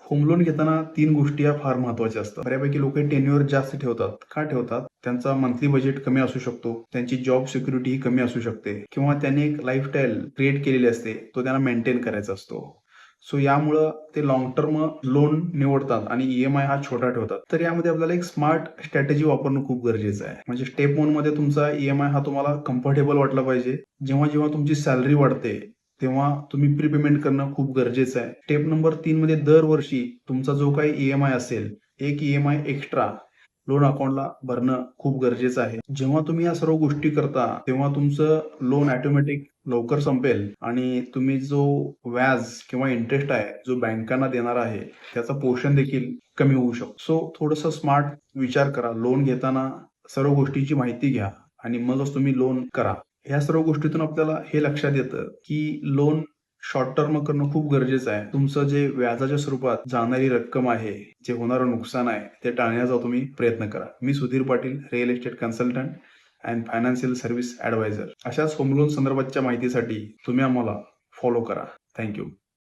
Home loan घेताना 3 गोष्टी या फार महत्वाच्या असतात. बऱ्यापैकी लोक टेन्युअर जास्त ठेवतात. का ठेवतात? त्यांचा मंथली बजेट कमी असू शकतो, त्यांची जॉब सिक्युरिटी ही कमी असू शकते किंवा त्यांनी एक लाईफस्टाईल क्रिएट केलेली असते, तो त्यांना मेंटेन करायचा असतो. सो यामुळं ते लॉंग टर्म लोन निवडतात आणि ईएमआय हा छोटा ठेवतात. तर यामध्ये आपल्याला एक स्मार्ट स्ट्रॅटेजी वापरणं खूप गरजेचं आहे. म्हणजे स्टेप 1 मध्ये तुमचा ईएमआय हा तुम्हाला कम्फर्टेबल वाटला पाहिजे. जेव्हा जेव्हा तुमची सॅलरी वाढते तेव्हा तुम्ही प्रीपेमेंट करणं खूप गरजेचं आहे. स्टेप नंबर 3 मध्ये दरवर्षी तुमचा जो काही ईएमआय असेल, एक ईएमआय एक्स्ट्रा लोन अकाउंटला भरणं खूप गरजेचं आहे. जेव्हा तुम्ही या सर्व गोष्टी करता तेव्हा तुमचं लोन ऑटोमॅटिक लवकर संपेल आणि तुम्ही जो व्याज किंवा इंटरेस्ट आहे जो बँकांना देणार आहे त्याचं पोर्शन देखील कमी होऊ शकतो. सो थोडंसं स्मार्ट विचार करा. लोन घेताना सर्व गोष्टीची माहिती घ्या आणि मगच तुम्ही लोन करा. ह्या सर्व गोष्टीतून आपल्याला हे लक्षात येतं की लोन शॉर्ट टर्म करणं खूप गरजेचं आहे. तुमचं जे व्याजाच्या स्वरूपात जाणारी रक्कम आहे, जे होणारं नुकसान आहे, ते टाळण्याचा तुम्ही प्रयत्न करा. मी Sudhir Patil, real estate consultant and financial service advisor. अशाच होम लोन संदर्भातच्या माहितीसाठी तुम्ही आम्हाला फॉलो करा. थँक्यू.